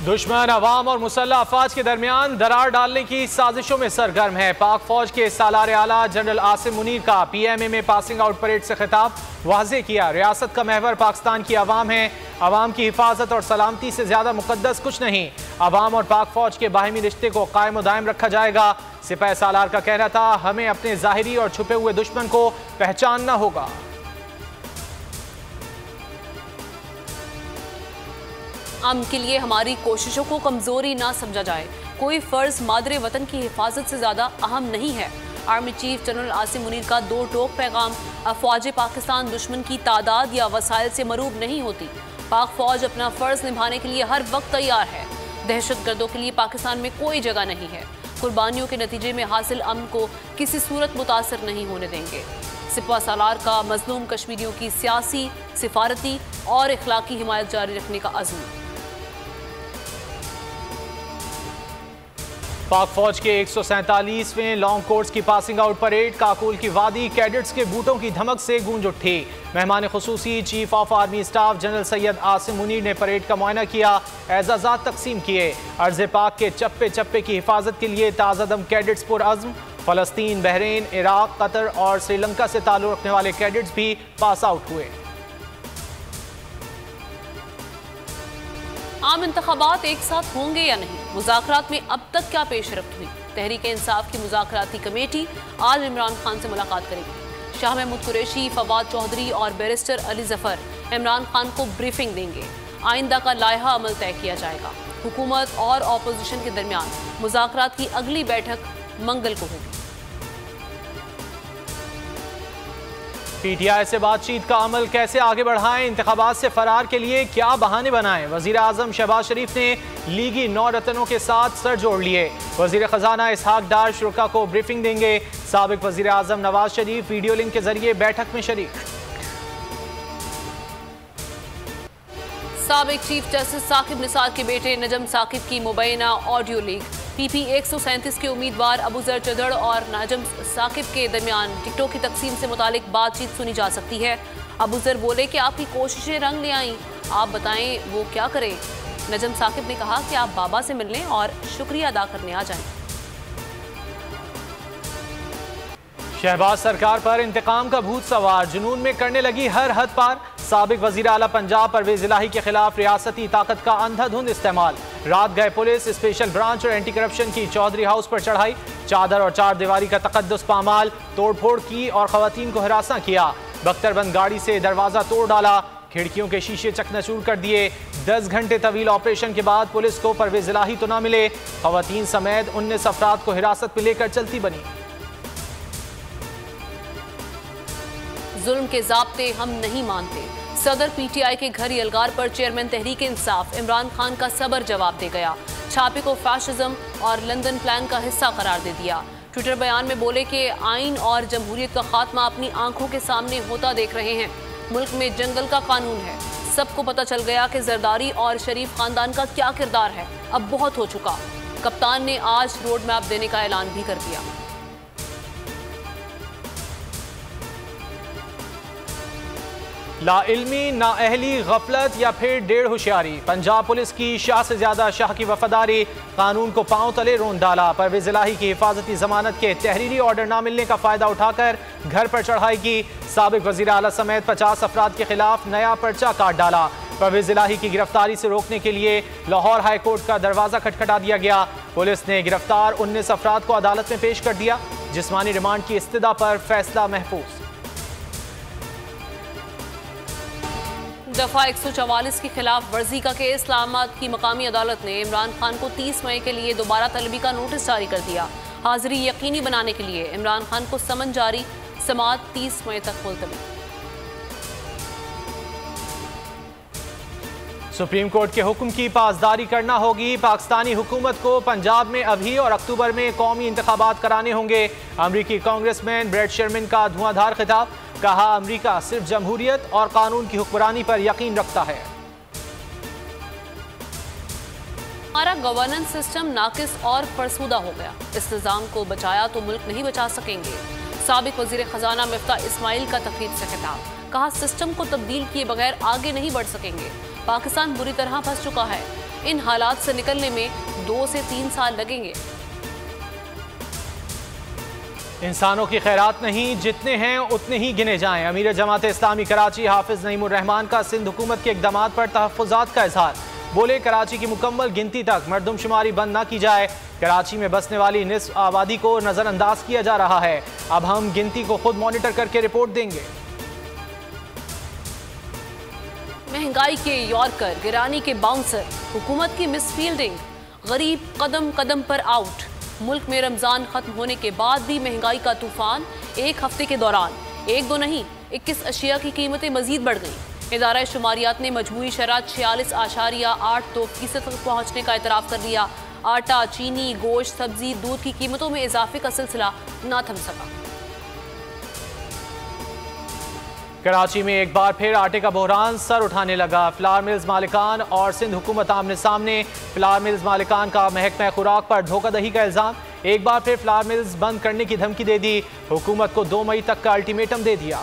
दुश्मन अवाम और मुसल्लह अफवाज के दरमियान दरार डालने की साजिशों में सरगर्म है। पाक फौज के सालार आला जनरल आसिम मुनीर का PMA में पासिंग आउट परेड से खिताब वाज़े किया। रियासत का महवर पाकिस्तान की अवाम है। अवाम की हिफाजत और सलामती से ज्यादा मुकद्दस कुछ नहीं। अवाम और पाक फौज के बाहिमी रिश्ते को कायम दायम रखा जाएगा। सिपाही सालार का कहना था, हमें अपने ज़ाहिरी और छुपे हुए दुश्मन को पहचानना होगा। अमन के लिए हमारी कोशिशों को कमजोरी ना समझा जाए। कोई फर्ज मादरे वतन की हिफाजत से ज्यादा अहम नहीं है। Army chief general Asim Munir का दो टोक पैगाम। अफवाज पाकिस्तान दुश्मन की तादाद या वसाइल से मरूब नहीं होती। पाक फौज अपना फर्ज निभाने के लिए हर वक्त तैयार है। दहशत गर्दों के लिए पाकिस्तान में कोई जगह नहीं है। कुर्बानियों के नतीजे में हासिल अमन को किसी सूरत मुतासर नहीं होने देंगे। सिपा सालार का मजलूम कश्मीरियों की सियासी, सिफारती और इखलाकी हिमायत जारी रखने का अज़्म। पाक फौज के 147वें लॉन्ग कोर्स की पासिंग आउट परेड काकुल की वादी कैडेट्स के बूटों की धमक से गूंज उठी। मेहमान खुसूसी chief of army staff general Syed Asim Munir ने परेड का मुआयना किया, एजाजात तकसीम किए। अर्ज़ पाक के चप्पे चप्पे की हिफाजत के लिए ताज़ादम कैडेट्स पुरअज़्म। फ़लस्तीन, बहरीन, इराक, कतर और श्रीलंका से ताल्लुक़ रखने वाले कैडेट्स भी पास आउट हुए। आम इंतखाबात एक साथ होंगे या नहीं, मुज़ाकरात में अब तक क्या पेशरफ्त हुई। तहरीक इंसाफ की मुज़ाकराती कमेटी आज इमरान खान से मुलाकात करेगी। शाह महमूद कुरैशी, फवाद चौधरी और बैरिस्टर अली जफर इमरान खान को ब्रीफिंग देंगे। आइंदा का लायहा अमल तय किया जाएगा। हुकूमत और अपोजिशन के दरमियान मुज़ाकरात की अगली बैठक मंगल को होगी। PTI से बातचीत का अमल कैसे आगे बढ़ाएं, इंतखाबात से फरार के लिए क्या बहाने बनाएं। वजीर आजम शहबाज शरीफ ने लीगी 9 रतनों के साथ सर जोड़ लिए। वजीर खजाना इसहाक डार शुरा को ब्रीफिंग देंगे। साबिक वजीर आजम नवाज शरीफ वीडियो लिंक के जरिए बैठक में शरीक। साबिक चीफ जस्टिस साकिब निसार के बेटे नजम साकिब की मुबैना ऑडियो लीक। PP 137 के उम्मीदवार अबूजर चदड़ और नजम साकिब के दरमियान टिकटों की तकसीम से मुतालिक बातचीत सुनी जा सकती है। अबूजर बोले कि आपकी कोशिशें रंग ले आईं, आप बताएं वो क्या करें। नजम साकिब ने कहा कि आप बाबा से मिलने और शुक्रिया अदा करने आ जाएं। शहबाज सरकार पर इंतकाम का भूत सवार, जुनून में करने लगी हर हद पार। साबिक वजीर आला पंजाब परवेज इलाही के खिलाफ रियासती ताकत का अंधाधुंध इस्तेमाल। रात गए पुलिस, स्पेशल ब्रांच और एंटी करप्शन की चौधरी हाउस पर चढ़ाई। चादर और चार दीवारी का तकद्दुस पामाल, तोड़फोड़ की और खवातीन को हिरासा किया। बख्तरबंद गाड़ी से दरवाजा तोड़ डाला, खिड़कियों के शीशे चकनाचूर कर दिए। 10 घंटे तवील ऑपरेशन के बाद पुलिस को परवेज इलाही तो न मिले, खवातीन समेत 19 अफराद को हिरासत में लेकर चलती बनी। जुल्म के ज़ाब्ते हम नहीं मानते। सदर PTI के घर यलगार पर चेयरमैन तहरीक इंसाफ इमरान खान का सबर जवाब दे गया। छापे को फैशिज्म और लंदन प्लान का हिस्सा करार दे दिया। ट्विटर बयान में बोले कि आइन और जमहूरियत का खात्मा अपनी आंखों के सामने होता देख रहे हैं। मुल्क में जंगल का कानून है। सबको पता चल गया कि जरदारी और शरीफ खानदान का क्या किरदार है। अब बहुत हो चुका। कप्तान ने आज रोड मैप देने का ऐलान भी कर दिया। लाइल्मी, नाअहली, गफलत या फिर डेढ़ होशियारी। पंजाब पुलिस की शाह से ज्यादा शाह की वफादारी, कानून को पांव तले रोन डाला। परवेज इलाही की हिफाजती जमानत के तहरीरी ऑर्डर न मिलने का फायदा उठाकर घर पर चढ़ाई की। साबिक वजीर आला समेत 50 अफराद के खिलाफ नया पर्चा काट डाला। परवेज इलाही की गिरफ्तारी से रोकने के लिए लाहौर हाई कोर्ट का दरवाजा खटखटा दिया गया। पुलिस ने गिरफ्तार 19 अफराद को अदालत में पेश कर दिया। जिस्मानी रिमांड की इस्तदा पर फैसला महफूज। दफा 144 के खिलाफ वर्जी का केस। इस्लामाबाद की मकामी अदालत ने इमरान खान को 30 मई के लिए दोबारा तलबी का नोटिस जारी कर दिया। हाजिरी यकीनी बनाने के लिए इमरान खान को समन जारी। समाअत 30 मई तक मुलतवी। सुप्रीम कोर्ट के हुक्म की पासदारी करना होगी। पाकिस्तानी हुकूमत को पंजाब में अभी और अक्टूबर में कौमी इंतखाबात कराने होंगे। अमरीकी कांग्रेसमैन ब्रेड शेरमैन का धुआंधार खिताब। कहा, अमरीका सिर्फ जमहूरियत और कानून की हुक्मरानी पर यकीन रखता है। हमारा गवर्नेंस सिस्टम नाकिस और फरसूदा हो गया। इस निज़ाम को बचाया तो मुल्क नहीं बचा सकेंगे। साबिक वजीर खजाना मिफ्ताह इस्माइल का तकरीब से खिताब। कहा, सिस्टम को तब्दील किए बगैर आगे नहीं बढ़ सकेंगे। पाकिस्तान बुरी तरह फंस चुका है। इन हालात से निकलने में 2 से 3 साल लगेंगे। इंसानों की खैरात नहीं, जितने हैं उतने ही गिने जाएं। अमीर जमात इस्लामी कराची हाफिज नईमुर रहमान का सिंध हुकूमत के इक़दामात पर तहफ़्फ़ुज़ात का इजहार। बोले कराची की मुकम्मल गिनती तक मरदमशुमारी बंद न की जाए। कराची में बसने वाली निस्फ आबादी को नज़रअंदाज किया जा रहा है। अब हम गिनती को खुद मॉनिटर करके रिपोर्ट देंगे। महंगाई के यॉर्कर, गिरानी के बाउंसर, हुकूमत की मिसफील्डिंग, गरीब कदम कदम पर आउट। मुल्क में रमजान खत्म होने के बाद भी महंगाई का तूफान। एक हफ्ते के दौरान 1-2 नहीं 21 अशिया की कीमतें मजीद बढ़ गईं। इदारा शुमारियात ने मजमूई शरह 46.82% तक पहुँचने का एतराफ़ कर लिया। आटा, चीनी, गोश्त, सब्जी, दूध की कीमतों में इजाफे का सिलसिला न थम सका। कराची में एक बार फिर आटे का बहरान सर उठाने लगा। फ्लावर मिल्स मालिकान और सिंध हुकूमत आमने सामने। फ्लावर मिल्स मालिकान का महकमा खुराक पर धोखाधड़ी का इल्जाम। एक बार फिर फ्लावर मिल्स बंद करने की धमकी दे दी। हुकूमत को 2 मई तक का अल्टीमेटम दे दिया।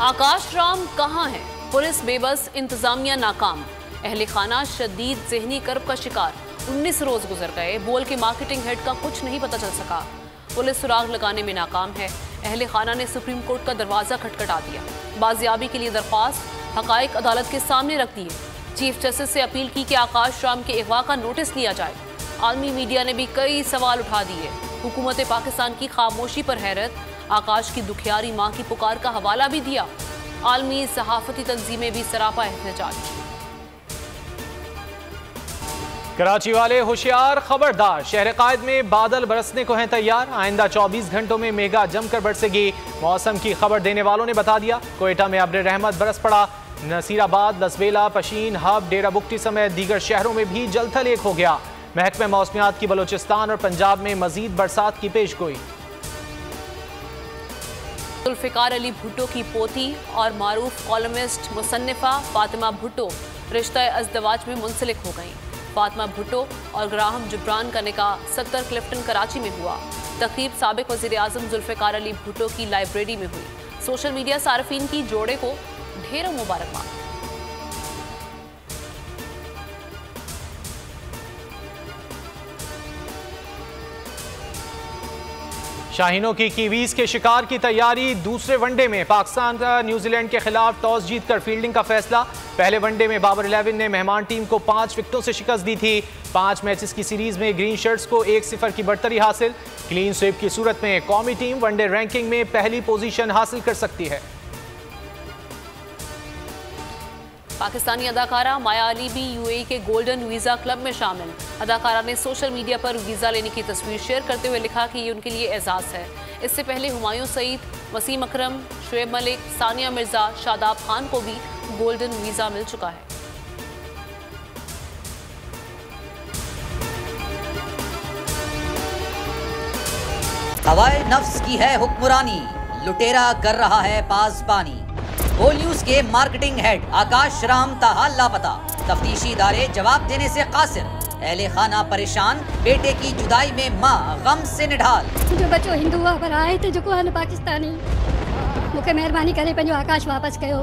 आकाश राम कहां है? पुलिस बेबस, इंतजामिया नाकाम। अहले खाना शदीद ज़हनी कर्ब का शिकार। 19 रोज गुजर गए, बोल के मार्केटिंग हेड का कुछ नहीं पता चल सका। पुलिस सुराग लगाने में नाकाम है। अहले खाना ने सुप्रीम कोर्ट का दरवाजा खटखटा दिया। बाजियाबी के लिए दरख्वास्त हकाइक अदालत के सामने रख दिए। चीफ जस्टिस से अपील की कि आकाश राम के अगवा का नोटिस लिया जाए। आलमी मीडिया ने भी कई सवाल उठा दिए। हुकूमत पाकिस्तान की खामोशी पर हैरत। आकाश की दुखियारी माँ की पुकार का हवाला भी दिया। आलमी सहाफती तंजीमें भी सरापा एहतजाज। कराची वाले होशियार, खबरदार। शहर कायद में बादल बरसने को हैं तैयार। आइंदा 24 घंटों में मेघा जमकर बरसेगी। मौसम की खबर देने वालों ने बता दिया। कोयटा में अब्र रहमत बरस पड़ा। नसीराबाद, लसबेला, पशीन, हब, डेरा बुगटी समेत दीगर शहरों में भी जलथल एक हो गया। महकमे मौसमियात की बलोचिस्तान और पंजाब में मजीद बरसात की पेशगोई। जुल्फ़िकार अली भुट्टो की पोती और मारूफ कॉलमिस्ट मुसन्निफा फातिमा भुट्टो रिश्ता अज़दवाज में मुंसलिक हो गईं। फातिमा भुट्टो और ग्राहम जिब्रान का निकाह 70 क्लिफ्टन कराची में हुआ। तकरीब साबिक वज़ीर आज़म जुल्फ़िकार अली भुट्टो की लाइब्रेरी में हुई। सोशल मीडिया सार्फिन की जोड़े को ढेरों मुबारकबाद। शाहीनों की कीवीज के शिकार की तैयारी। दूसरे वनडे में पाकिस्तान का न्यूजीलैंड के खिलाफ टॉस जीतकर फील्डिंग का फैसला। पहले वनडे में बाबर 11 ने मेहमान टीम को 5 विकेटों से शिकस्त दी थी। 5 मैचेस की सीरीज में ग्रीन शर्ट्स को 1-0 की बढ़तरी हासिल। क्लीन स्वीप की सूरत में कौमी टीम वनडे रैंकिंग में पहली पोजीशन हासिल कर सकती है। पाकिस्तानी अदाकारा माया अली भी यूएई के गोल्डन वीज़ा क्लब में शामिल। अदाकारा ने सोशल मीडिया पर वीज़ा लेने की तस्वीर शेयर करते हुए लिखा कि ये उनके लिए एजाज़ है। इससे पहले हुमायूं सईद, वसीम अकरम, शुएब मलिक, सानिया मिर्जा, शादाब खान को भी गोल्डन वीज़ा मिल चुका है। हवाए नफ्स की है हुक्मरानी, लुटेरा कर रहा है पासबानी। बोल न्यूज के मार्केटिंग हेड आकाश राम ताहाल लापता। तफ्तीशी इदारे जवाब देने से कासिर। अहले खाना परेशान, बेटे की जुदाई में माँ गम से निढाल। जो बच्चों हिंदू हुआ पर आए थे जो को पाकिस्तानी मुझे मेहरबानी करे पंजो आकाश वापस कयो।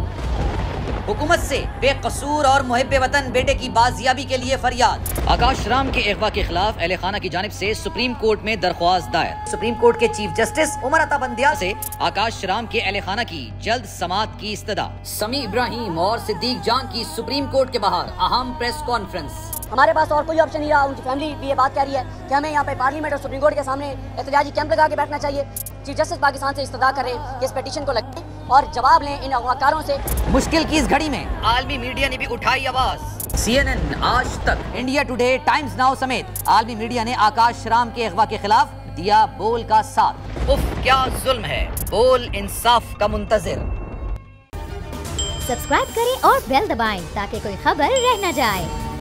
हुकूमत से बेकसूर और मुहिब्बे वतन बेटे की बाजियाबी के लिए फरियाद। आकाश राम के अगवा के खिलाफ अहले खाना की जानिब से सुप्रीम कोर्ट में दरख्वास्त दायर। सुप्रीम कोर्ट के चीफ जस्टिस उमर अता बंदिया से आकाश राम के अहले खाना की जल्द समाअत की इस्तदा। समी इब्राहिम और सिद्दीक जान की सुप्रीम कोर्ट के बाहर अहम प्रेस कॉन्फ्रेंस। हमारे पास और कोई ऑप्शन नहीं रहा। उनकी फैमिली भी ये बात कह रही है कि हमें यहाँ पे पार्लियामेंट और सुप्रीम कोर्ट के सामने एहतजाजी कैंप लगा के बैठना चाहिए। चीफ जस्टिस पाकिस्तान से इस्तदा कर रहे हैं कि इस पिटीशन को लगें और जवाब लें इन अगवाकारों से। मुश्किल की इस घड़ी में आलमी मीडिया ने भी उठाई आवाज। CNN, आज तक, इंडिया टुडे, टाइम्स नाउ समेत आलमी मीडिया ने आकाश राम के अगवा के खिलाफ दिया बोल का साथ। उफ क्या जुल्म है, बोल इंसाफ का मुंतजिर। सब्सक्राइब करें और बेल दबाएं ताकि कोई खबर रह न जाए।